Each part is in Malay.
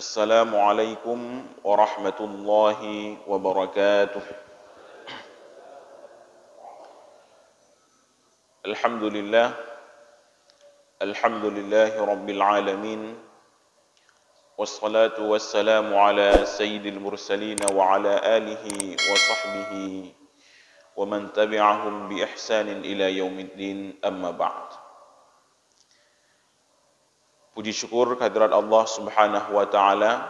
Assalamualaikum warahmatullahi wabarakatuh. Alhamdulillah, alhamdulillahi rabbil alamin. Wassalatu wassalamu ala sayyidil mursalin wa ala alihi wa sahbihi wa man tabi'ahum bi ihsanin ila yaumiddin, amma ba'd. Puji syukur kehadirat Allah Subhanahu wa taala.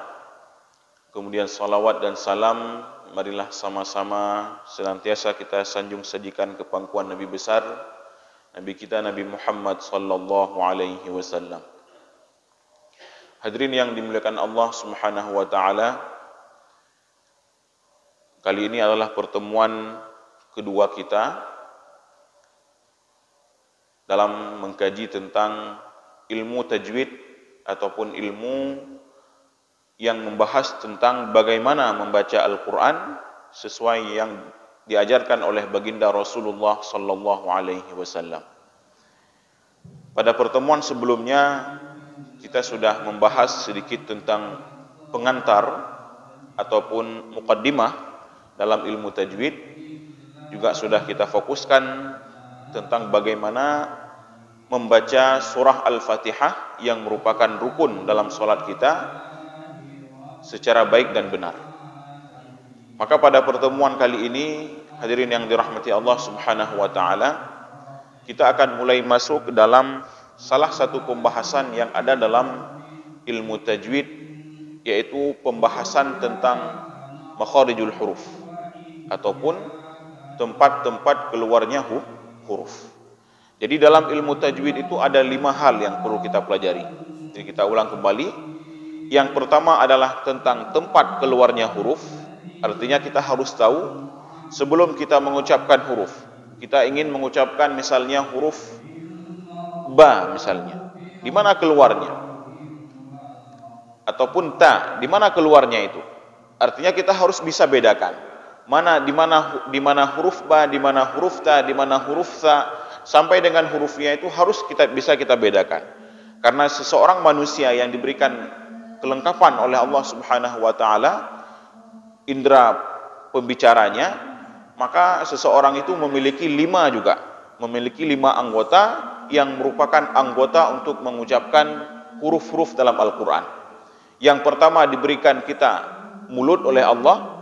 Kemudian salawat dan salam marilah sama-sama senantiasa kita sanjung sajikan ke pangkuan Nabi besar, Nabi kita Nabi Muhammad sallallahu alaihi wasallam. Hadirin yang dimuliakan Allah Subhanahu wa taala, kali ini adalah pertemuan kedua kita dalam mengkaji tentang ilmu tajwid ataupun ilmu yang membahas tentang bagaimana membaca Al-Quran sesuai yang diajarkan oleh baginda Rasulullah sallallahu alaihi wasallam. Pada pertemuan sebelumnya kita sudah membahas sedikit tentang pengantar ataupun muqaddimah dalam ilmu tajwid. Juga sudah kita fokuskan tentang bagaimana membaca surah Al-Fatihah yang merupakan rukun dalam salat kita secara baik dan benar. Maka pada pertemuan kali ini, hadirin yang dirahmati Allah Subhanahu wa taala, kita akan mulai masuk ke dalam salah satu pembahasan yang ada dalam ilmu tajwid, yaitu pembahasan tentang makharijul huruf ataupun tempat-tempat keluarnya huruf. Jadi dalam ilmu tajwid itu ada 5 hal yang perlu kita pelajari. Jadi kita ulang kembali. Yang pertama adalah tentang tempat keluarnya huruf. Artinya kita harus tahu sebelum kita mengucapkan huruf. Kita ingin mengucapkan misalnya huruf ba misalnya. Di mana keluarnya? Ataupun ta, di mana keluarnya itu? Artinya kita harus bisa bedakan. Di mana huruf ba, di mana huruf ta, di mana huruf sa, sampai dengan hurufnya itu harus bisa kita bedakan. Karena seseorang manusia yang diberikan kelengkapan oleh Allah Subhanahu wa taala indera pembicaranya, maka seseorang itu memiliki 5 juga. Memiliki 5 anggota yang merupakan anggota untuk mengucapkan huruf-huruf dalam Al-Qur'an. Yang pertama diberikan kita mulut oleh Allah.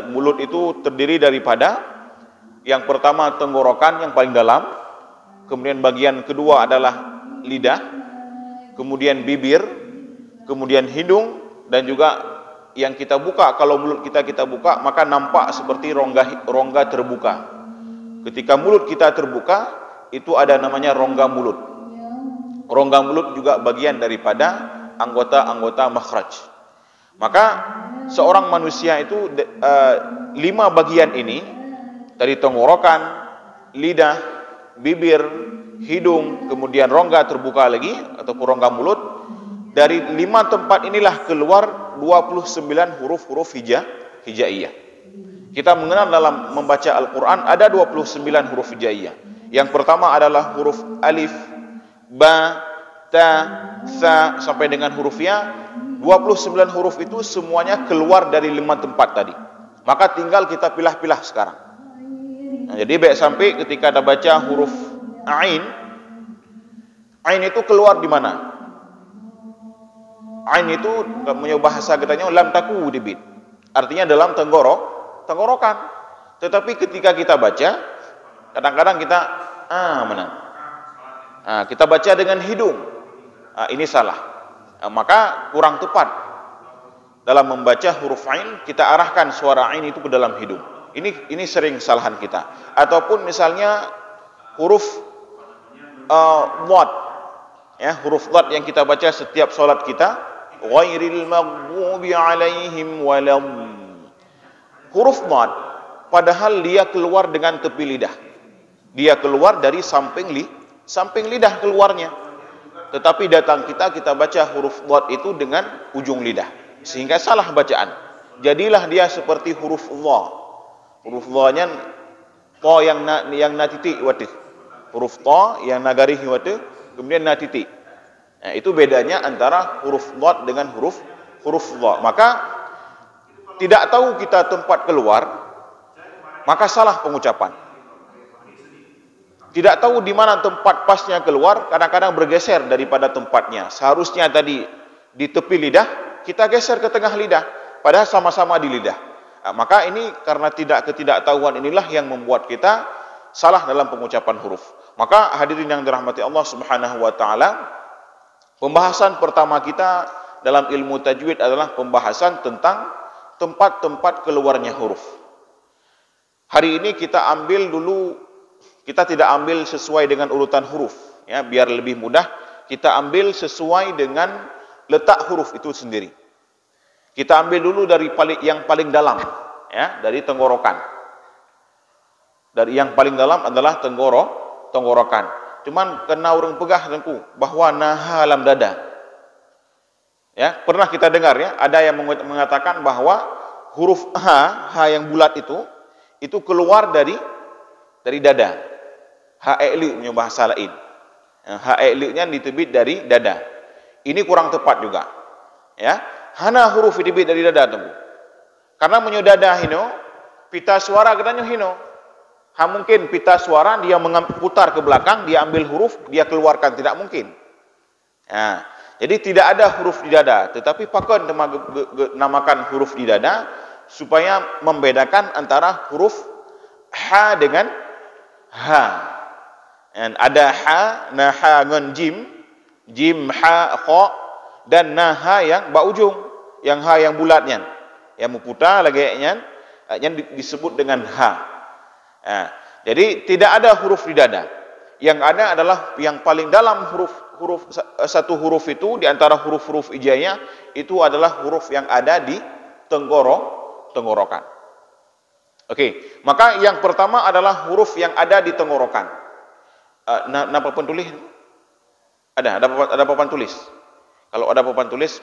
Mulut itu terdiri daripada yang pertama tenggorokan yang paling dalam, kemudian bagian kedua adalah lidah, kemudian bibir, kemudian hidung, dan juga yang kita buka, kalau mulut kita buka maka nampak seperti rongga terbuka. Ketika mulut kita terbuka, itu ada namanya rongga mulut. Rongga mulut juga bagian daripada anggota-anggota makhraj. Maka seorang manusia itu 5 bagian ini, dari tenggorokan, lidah, bibir, hidung, kemudian rongga terbuka lagi ataupun rongga mulut. Dari 5 tempat inilah keluar 29 huruf-huruf hijaiyah. Kita mengenal dalam membaca Al-Quran ada 29 huruf hijaiyah. Yang pertama adalah huruf alif, ba, ta, sa sampai dengan hurufnya. 29 huruf itu semuanya keluar dari 5 tempat tadi. Maka tinggal kita pilah-pilah sekarang. Nah, jadi baik sampai ketika ada baca huruf ain itu keluar di mana? Ain itu punya bahasa katanya lam taku dibit. Artinya dalam tenggorokan. Tetapi ketika kita baca, kadang-kadang kita kita baca dengan hidung. Ini salah. Maka kurang tepat dalam membaca huruf ain, kita arahkan suara ain itu ke dalam hidung. Ini sering kesalahan kita. Ataupun misalnya huruf dhad, ya, huruf dhad yang kita baca setiap salat kita, ghairil maghdubi alaihim walam. Huruf dhad padahal dia keluar dengan tepi lidah. Dia keluar dari samping lidah keluarnya. Tetapi datang kita baca huruf dhad itu dengan ujung lidah, sehingga salah bacaan. Jadilah dia seperti huruf dha. Huruf dha-nya ta yang na titik wati. Huruf ta yang na garis wati, kemudian na titik. Nah, itu bedanya antara huruf dhad dengan huruf dha. Maka tidak tahu kita tempat keluar, maka salah pengucapan. Tidak tahu di mana tempat pasnya keluar, kadang-kadang bergeser daripada tempatnya. Seharusnya tadi di tepi lidah, kita geser ke tengah lidah, padahal sama-sama di lidah. Nah, maka ini karena ketidaktahuan inilah yang membuat kita salah dalam pengucapan huruf. Maka hadirin yang dirahmati Allah Subhanahu wa taala, pembahasan pertama kita dalam ilmu tajwid adalah pembahasan tentang tempat-tempat keluarnya huruf. Hari ini kita ambil dulu, kita tidak ambil sesuai dengan urutan huruf, ya, biar lebih mudah. Kita ambil sesuai dengan letak huruf itu sendiri. Kita ambil dulu dari yang paling dalam, ya, dari tenggorokan. Dari yang paling dalam adalah tenggorokan. Cuman kena orang pegah tengku bahwa naha alam dada. Ya, pernah kita dengar ya, ada yang mengatakan bahwa huruf h yang bulat itu keluar dari dada. Ha'eli punya bahasa lain. Ha'eli-nya ditebit dari dada. Ini kurang tepat juga. Ya, hana huruf ditebit dari dada tunggu. Karena menyo dada hino, pita suara katanya hino. Mungkin pita suara dia putar ke belakang, dia ambil huruf, dia keluarkan, tidak mungkin. Nah, jadi tidak ada huruf di dada, tetapi pakon namakan huruf di dada supaya membedakan antara huruf h dengan h. Dan ada ha, naha ngon jim ha kha, dan naha yang ba ujung, yang ha yang bulatnya, yang memputar lagi yang disebut dengan ha. Nah, jadi tidak ada huruf di dada. Yang ada adalah yang paling dalam satu huruf itu di antara huruf-huruf hijaiyah itu adalah huruf yang ada di tenggorokan. Oke, maka yang pertama adalah huruf yang ada di tenggorokan. Napa papan tulis? Ada papan tulis. Kalau ada papan tulis,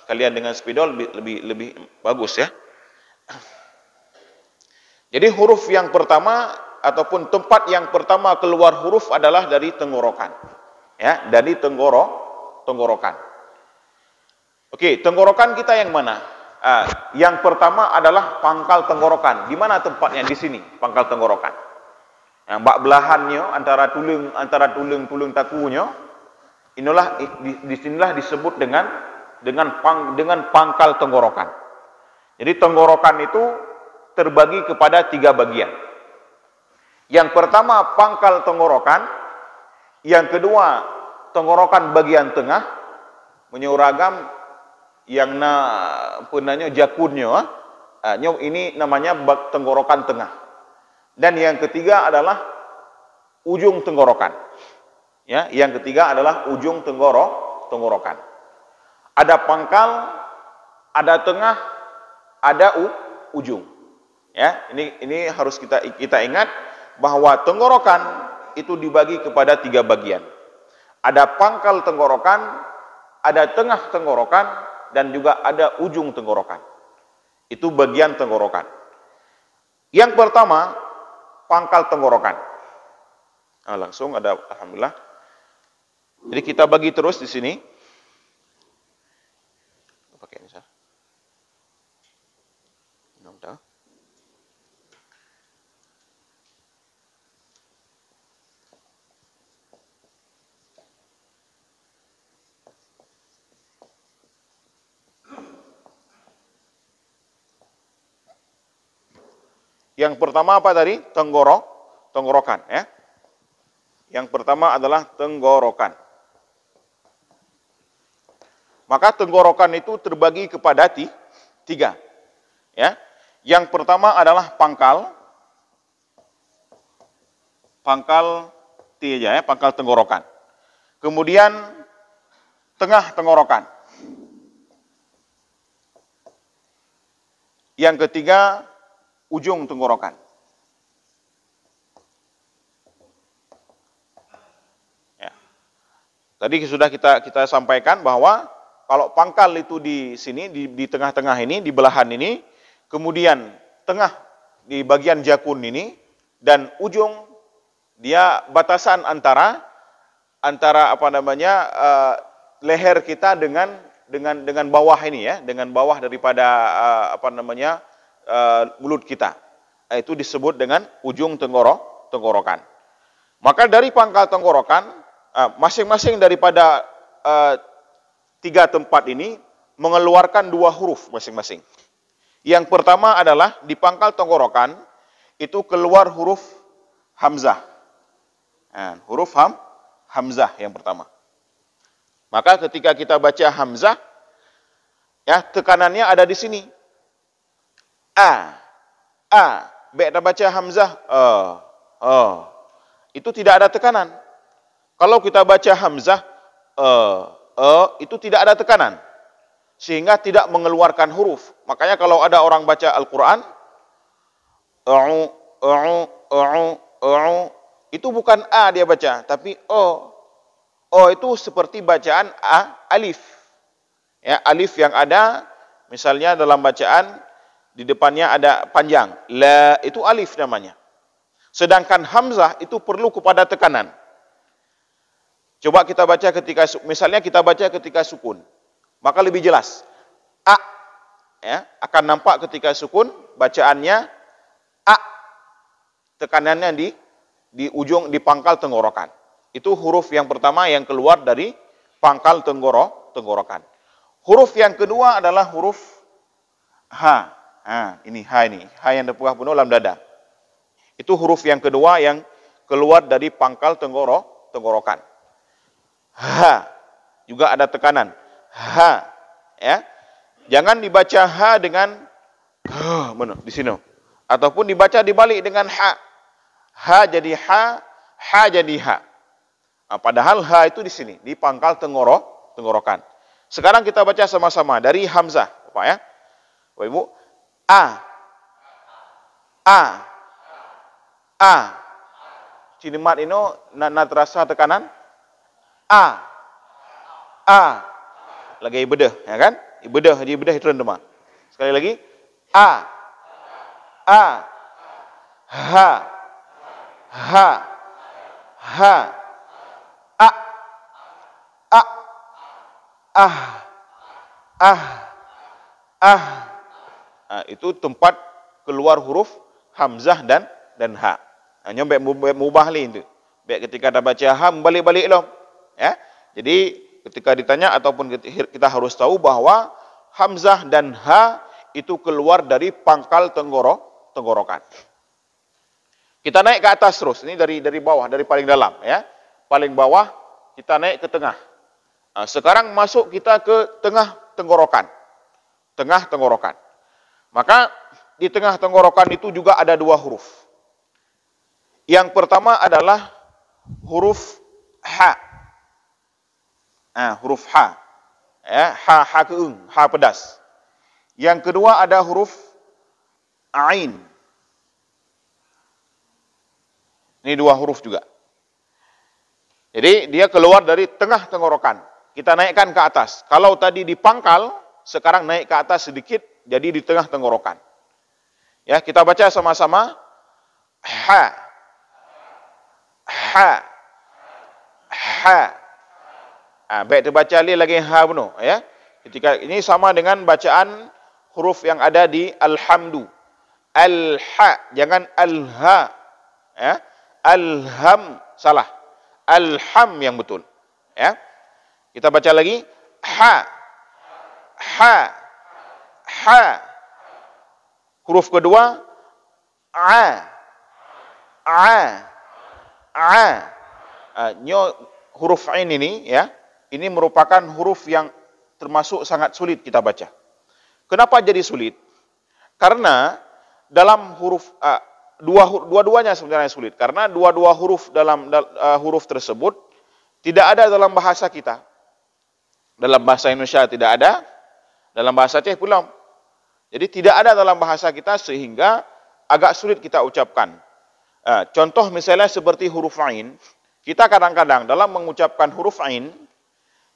kalian dengan spidol lebih bagus ya. Jadi huruf yang pertama ataupun tempat yang pertama keluar huruf adalah dari tenggorokan. Ya, dari tenggorokan. Oke, tenggorokan kita yang mana? Yang pertama adalah pangkal tenggorokan. Di mana tempatnya? Di sini, pangkal tenggorokan. Yang bak belahannya antara tulang takunya, inilah disinilah disebut dengan pangkal tenggorokan. Jadi tenggorokan itu terbagi kepada 3 bagian. Yang pertama pangkal tenggorokan, yang kedua tenggorokan bagian tengah, menyuragam yang punanya jakunnya, ini namanya tenggorokan tengah. Dan yang ketiga adalah ujung tenggorokan. Ya, yang ketiga adalah ujung tenggorokan. Ada pangkal, ada tengah, ada ujung. Ya, ini harus kita ingat bahwa tenggorokan itu dibagi kepada 3 bagian. Ada pangkal tenggorokan, ada tengah tenggorokan, dan juga ada ujung tenggorokan. Itu bagian tenggorokan. Yang pertama pangkal tenggorokan. Nah, langsung ada, alhamdulillah. Jadi kita bagi terus di sini. Pakai ini, Yang pertama apa tadi? Tenggorokan, ya. Yang pertama adalah tenggorokan. Maka tenggorokan itu terbagi kepada 3. Ya. Yang pertama adalah pangkal T aja ya, pangkal tenggorokan. Kemudian tengah tenggorokan. Yang ketiga ujung tenggorokan. Ya. Tadi sudah kita sampaikan bahwa kalau pangkal itu di sini, di tengah-tengah ini, di belahan ini, kemudian tengah di bagian jakun ini, dan ujung dia batasan antara antara apa namanya leher kita dengan bawah ini ya, dengan bawah daripada apa namanya mulut kita. Itu disebut dengan ujung tenggorokan. Maka dari pangkal tenggorokan, masing-masing daripada tiga tempat ini mengeluarkan dua huruf masing-masing. Yang pertama adalah di pangkal tenggorokan itu keluar huruf hamzah. Huruf hamzah yang pertama. Maka ketika kita baca hamzah, ya tekanannya ada di sini. Kita baca hamzah, itu tidak ada tekanan. Kalau kita baca hamzah, itu tidak ada tekanan, sehingga tidak mengeluarkan huruf. Makanya kalau ada orang baca Al-Quran, itu bukan a dia baca, tapi o. O itu seperti bacaan alif. Ya, alif yang ada, misalnya dalam bacaan di depannya ada panjang, la itu alif namanya. Sedangkan hamzah itu perlu kepada tekanan. Coba kita baca ketika, misalnya kita baca ketika sukun, maka lebih jelas. Ya, akan nampak ketika sukun bacaannya tekanannya di ujung, di pangkal tenggorokan. Itu huruf yang pertama yang keluar dari pangkal tenggorokan. Huruf yang kedua adalah huruf ha. Ini ha yang terpuah penuh dalam dada. Itu huruf yang kedua yang keluar dari pangkal tenggorokan. Ha, juga ada tekanan. Ha, ya. Jangan dibaca ha dengan di sini. Ataupun dibaca dibalik dengan ha. Ha jadi ha, ha jadi ha. Padahal ha itu di sini, di pangkal tenggorokan. Sekarang kita baca sama-sama dari hamzah, Bapak ya. Bapak Ibu, a. Cinimat ini nak terasa tekanan. A. Lagi ibadah, ya kan? Ibadah itu rendema. Sekali lagi. A. Ha. Itu tempat keluar huruf hamzah dan ha. Hanya mubah itu. Baik ketika dah baca ha balik-balik loh. Ya. Jadi ketika ditanya ataupun kita harus tahu bahwa hamzah dan ha itu keluar dari pangkal tenggorokan. Kita naik ke atas terus. Ini dari bawah, dari paling dalam ya. Paling bawah kita naik ke tengah. Sekarang masuk kita ke tengah tenggorokan. Tengah tenggorokan. Maka di tengah tenggorokan itu juga ada dua huruf. Yang pertama adalah huruf ha. Huruf ha. Ya, ha keung, ha pedas. Yang kedua ada huruf ain. Ini dua huruf juga. Jadi dia keluar dari tengah tenggorokan. Kita naikkan ke atas. Kalau tadi di pangkal, sekarang naik ke atas sedikit, jadi di tengah tenggorokan. Ya, kita baca sama-sama. Ha. Baik terbaca lagi ha penuh. Ya. Ketika ini sama dengan bacaan huruf yang ada di alhamdu. Al-ha, jangan al-ha. Ya. Al-ham, salah. Al-ham yang betul. Ya. Kita baca lagi. Ha. Huruf kedua. Huruf ain ini ya. Ini merupakan huruf yang termasuk sangat sulit kita baca. Kenapa jadi sulit? Karena dalam huruf dua-duanya sebenarnya sulit. Karena dua-dua huruf dalam huruf tersebut tidak ada dalam bahasa kita. Dalam bahasa Indonesia tidak ada, dalam bahasa Aceh belum. Jadi tidak ada dalam bahasa kita sehingga agak sulit kita ucapkan. Contoh misalnya seperti huruf ain, kita kadang-kadang dalam mengucapkan huruf ain,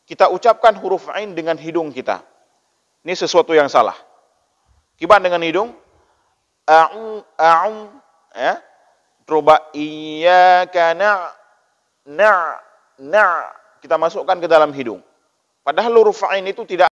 kita ucapkan huruf ain dengan hidung kita. Ini sesuatu yang salah. Kiban dengan hidung, ya. Coba iyyaka kita masukkan ke dalam hidung. Padahal huruf ain itu tidak